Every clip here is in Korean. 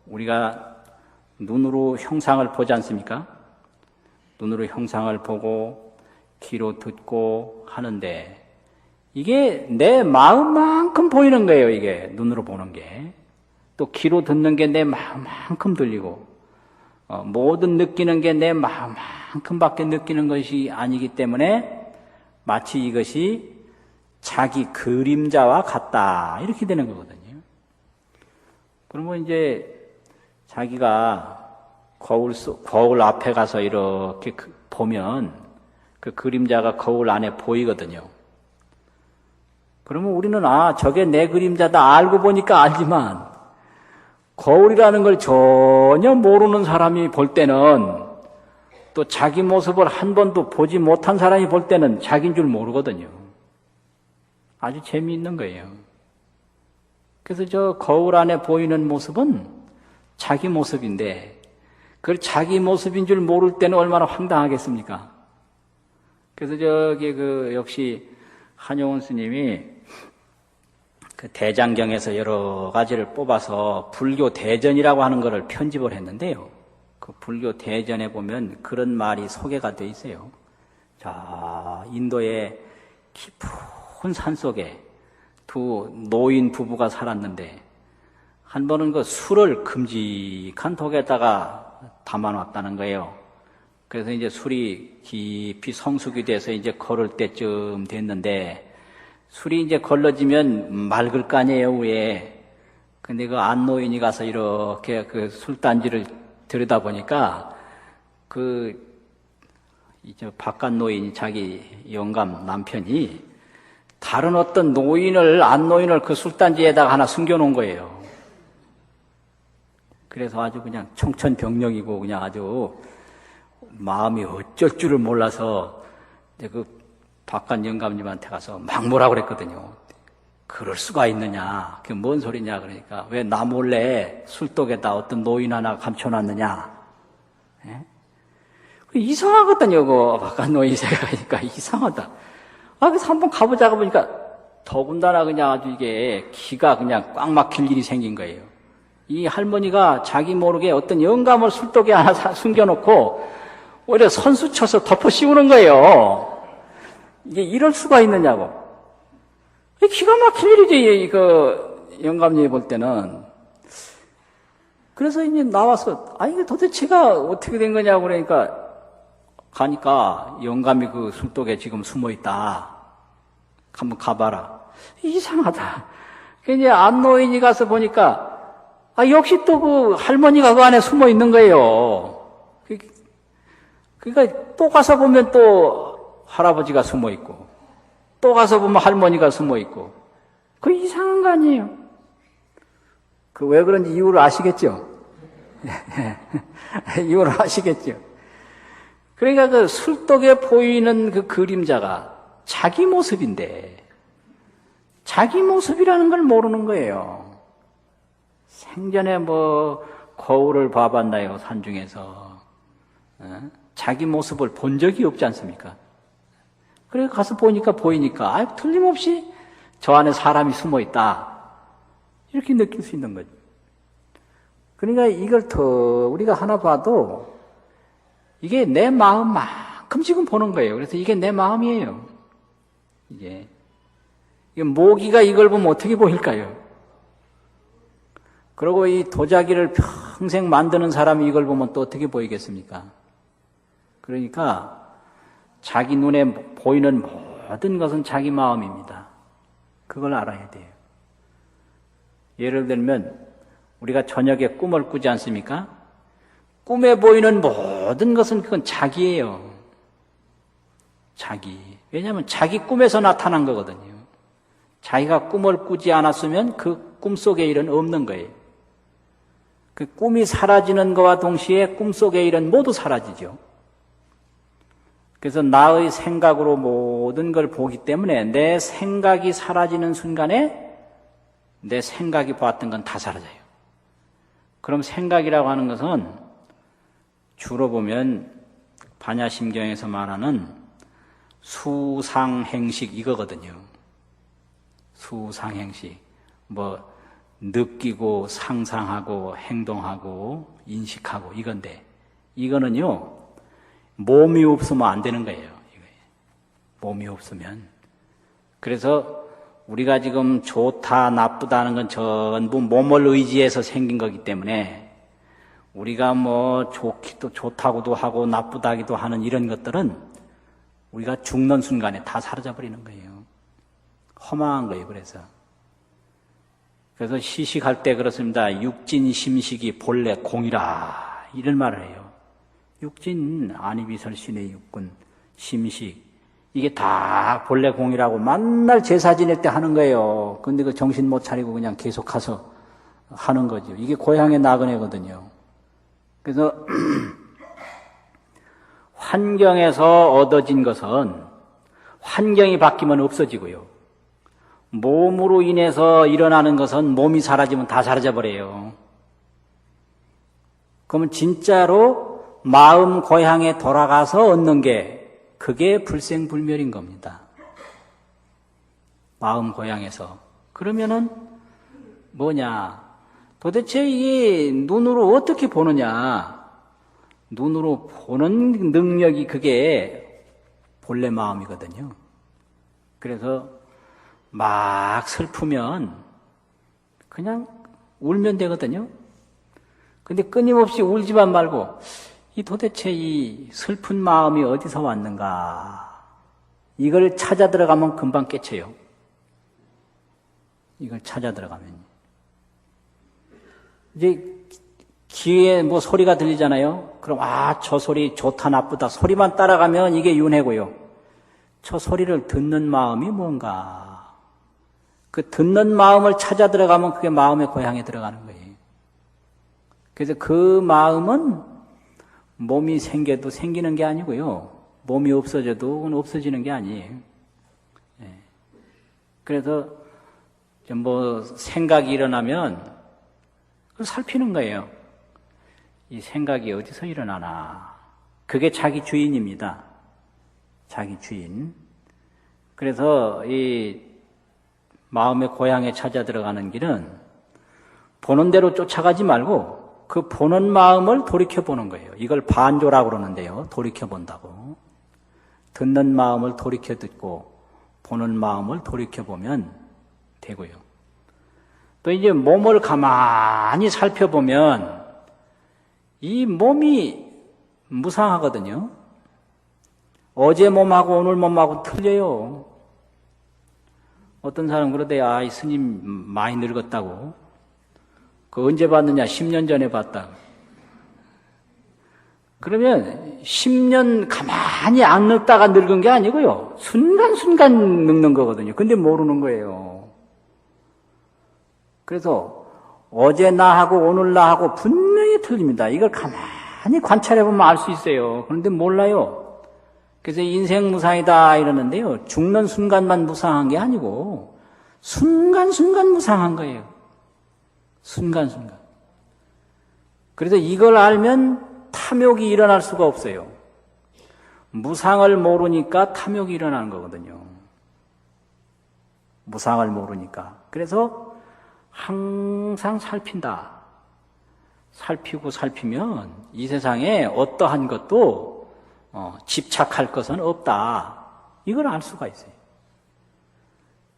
우리가 눈으로 형상을 보지 않습니까? 눈으로 형상을 보고 귀로 듣고 하는데 이게 내 마음만큼 보이는 거예요. 이게 눈으로 보는 게. 또 귀로 듣는 게 내 마음만큼 들리고 모든 느끼는 게 내 마음만큼밖에 느끼는 것이 아니기 때문에 마치 이것이 자기 그림자와 같다 이렇게 되는 거거든요. 그러면 이제 자기가 거울 앞에 가서 이렇게 보면 그 그림자가 거울 안에 보이거든요. 그러면 우리는 저게 내 그림자다 알고 보니까 알지만 거울이라는 걸 전혀 모르는 사람이 볼 때는 또 자기 모습을 한 번도 보지 못한 사람이 볼 때는 자기인 줄 모르거든요. 아주 재미있는 거예요. 그래서 저 거울 안에 보이는 모습은 자기 모습인데 그걸 자기 모습인 줄 모를 때는 얼마나 황당하겠습니까? 그래서 역시 한용운 스님이 그 대장경에서 여러 가지를 뽑아서 불교 대전이라고 하는 것을 편집을 했는데요. 그 불교 대전에 보면 그런 말이 소개가 돼 있어요. 자, 인도의 깊은 산 속에 두 노인 부부가 살았는데 한 번은 그 술을 큼직한 독에다가 담아놨다는 거예요. 그래서 이제 술이 깊이 성숙이 돼서 이제 걸을 때쯤 됐는데 술이 이제 걸러지면 맑을 거 아니에요, 위에. 근데 그 안노인이 가서 이렇게 그 술단지를 들여다보니까 이제 바깥 노인, 자기 영감 남편이 다른 어떤 안노인을 그 술단지에다가 하나 숨겨놓은 거예요. 그래서 아주 그냥 청천벽력이고 그냥 아주 마음이 어쩔 줄을 몰라서 이제 그 바깥 영감님한테 가서 막 뭐라 그랬거든요. 그럴 수가 있느냐? 그게 뭔 소리냐? 그러니까 왜 나 몰래 술독에다 어떤 노인 하나 감춰놨느냐? 예? 이상하거든요. 그 바깥 노인 생각하니까 이상하다. 그래서 한번 가보자고 보니까 더군다나 그냥 아주 이게 기가 그냥 꽉 막힐 일이 생긴 거예요. 이 할머니가 자기 모르게 어떤 영감을 술독에 하나 숨겨놓고 오히려 선수 쳐서 덮어 씌우는 거예요. 이게 이럴 수가 있느냐고. 기가 막힐 일이지, 영감님이 볼 때는. 그래서 이제 나와서, 이게 도대체가 어떻게 된 거냐고 그러니까, 가니까 영감이 그 술독에 지금 숨어 있다. 한번 가봐라. 이상하다. 이제 안노인이 가서 보니까, 역시 또 그 할머니가 그 안에 숨어 있는 거예요. 그러니까 또 가서 보면 또 할아버지가 숨어 있고, 또 가서 보면 할머니가 숨어 있고, 그 이상한 거 아니에요? 그 왜 그런지 이유를 아시겠죠? 이유를 아시겠죠? 그러니까 그 술독에 보이는 그 그림자가 자기 모습인데, 자기 모습이라는 걸 모르는 거예요. 생전에 거울을 봐봤나요, 산중에서. 자기 모습을 본 적이 없지 않습니까? 그래 가서 보이니까 틀림없이 저 안에 사람이 숨어 있다. 이렇게 느낄 수 있는 거죠. 그러니까 이걸 더 우리가 하나 봐도 이게 내 마음만큼 지금 보는 거예요. 그래서 이게 내 마음이에요. 이게 모기가 이걸 보면 어떻게 보일까요? 그리고 이 도자기를 평생 만드는 사람이 이걸 보면 또 어떻게 보이겠습니까? 그러니까 자기 눈에 보이는 모든 것은 자기 마음입니다. 그걸 알아야 돼요. 예를 들면 우리가 저녁에 꿈을 꾸지 않습니까? 꿈에 보이는 모든 것은 그건 자기예요. 자기. 왜냐하면 자기 꿈에서 나타난 거거든요. 자기가 꿈을 꾸지 않았으면 그 꿈속의 일은 없는 거예요. 그 꿈이 사라지는 것과 동시에 꿈속의 일은 모두 사라지죠. 그래서 나의 생각으로 모든 걸 보기 때문에 내 생각이 사라지는 순간에 내 생각이 보았던 건 다 사라져요. 그럼 생각이라고 하는 것은 주로 보면 반야심경에서 말하는 수상행식 이거거든요. 수상행식. 느끼고 상상하고 행동하고 인식하고 이건데, 이거는요 몸이 없으면 안 되는 거예요. 몸이 없으면. 그래서 우리가 지금 좋다 나쁘다는 건 전부 몸을 의지해서 생긴 거기 때문에, 우리가 뭐 좋다고도 하고 나쁘다기도 하는 이런 것들은 우리가 죽는 순간에 다 사라져 버리는 거예요. 허망한 거예요. 그래서 시식할 때 그렇습니다. 육진심식이 본래 공이라 이런 말을 해요. 육진 안이비설신의 육군 심식, 이게 다 본래 공이라고 만날 제사 지낼 때 하는 거예요. 근데 그 정신 못 차리고 그냥 계속 가서 하는 거죠. 이게 고향의 나그네거든요. 그래서 환경에서 얻어진 것은 환경이 바뀌면 없어지고요, 몸으로 인해서 일어나는 것은 몸이 사라지면 다 사라져 버려요. 그러면 진짜로 마음 고향에 돌아가서 얻는 게, 그게 불생불멸인 겁니다. 마음 고향에서. 그러면은 뭐냐? 도대체 이게 눈으로 어떻게 보느냐? 눈으로 보는 능력이 그게 본래 마음이거든요. 그래서 막 슬프면 그냥 울면 되거든요. 근데 끊임없이 울지만 말고, 도대체 이 슬픈 마음이 어디서 왔는가? 이걸 찾아 들어가면 금방 깨쳐요. 이걸 찾아 들어가면. 이제 귀에 뭐 소리가 들리잖아요. 그럼 저 소리 좋다 나쁘다 소리만 따라가면 이게 윤회고요. 저 소리를 듣는 마음이 뭔가? 그 듣는 마음을 찾아 들어가면 그게 마음의 고향에 들어가는 거예요. 그래서 그 마음은 몸이 생겨도 생기는 게 아니고요, 몸이 없어져도 없어지는 게 아니에요. 그래서 뭐 생각이 일어나면 그걸 살피는 거예요. 이 생각이 어디서 일어나나? 그게 자기 주인입니다. 자기 주인. 그래서 이 마음의 고향에 찾아 들어가는 길은 보는 대로 쫓아가지 말고 그 보는 마음을 돌이켜보는 거예요. 이걸 반조라고 그러는데요, 돌이켜본다고. 듣는 마음을 돌이켜 듣고 보는 마음을 돌이켜보면 되고요. 또 이제 몸을 가만히 살펴보면 이 몸이 무상하거든요. 어제 몸하고 오늘 몸하고 틀려요. 어떤 사람은 그러대요. 이 스님 많이 늙었다고. 그 언제 봤느냐? 10년 전에 봤다. 그러면 10년 가만히 안 늙다가 늙은 게 아니고요, 순간순간 늙는 거거든요. 근데 모르는 거예요. 그래서 어제 나하고 오늘 나하고 분명히 틀립니다. 이걸 가만히 관찰해보면 알 수 있어요. 그런데 몰라요. 그래서 인생 무상이다 이러는데요, 죽는 순간만 무상한 게 아니고 순간순간 무상한 거예요. 순간순간. 그래서 이걸 알면 탐욕이 일어날 수가 없어요. 무상을 모르니까 탐욕이 일어나는 거거든요. 무상을 모르니까. 그래서 항상 살핀다. 살피고 살피면 이 세상에 어떠한 것도 집착할 것은 없다. 이걸 알 수가 있어요.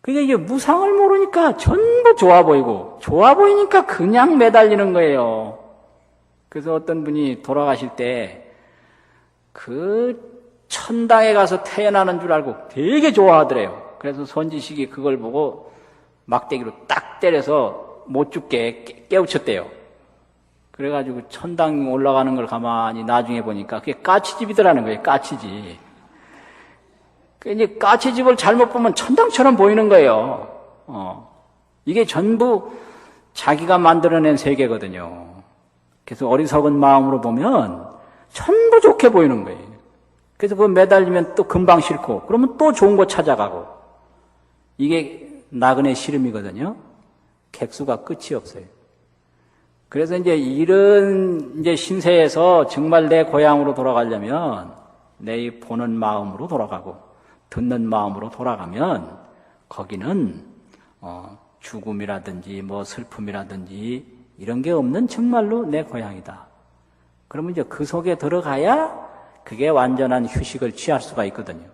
그러니까 이게 무상을 모르니까 전부 좋아 보이고, 좋아 보이니까 그냥 매달리는 거예요. 그래서 어떤 분이 돌아가실 때 그 천당에 가서 태어나는 줄 알고 되게 좋아하더래요. 그래서 선지식이 그걸 보고 막대기로 딱 때려서 못 죽게 깨우쳤대요. 그래가지고 천당 올라가는 걸 가만히 나중에 보니까 그게 까치집이더라는 거예요. 까치집. 이제 까치집을 잘못 보면 천당처럼 보이는 거예요. 이게 전부 자기가 만들어낸 세계거든요. 그래서 어리석은 마음으로 보면 전부 좋게 보이는 거예요. 그래서 그거 매달리면 또 금방 싫고, 그러면 또 좋은 거 찾아가고. 이게 나그네 시름이거든요. 객수가 끝이 없어요. 그래서 이제 이런 신세에서 정말 내 고향으로 돌아가려면 내 보는 마음으로 돌아가고 듣는 마음으로 돌아가면 거기는 죽음이라든지 뭐 슬픔이라든지 이런 게 없는 정말로 내 고향이다. 그러면 이제 그 속에 들어가야 그게 완전한 휴식을 취할 수가 있거든요.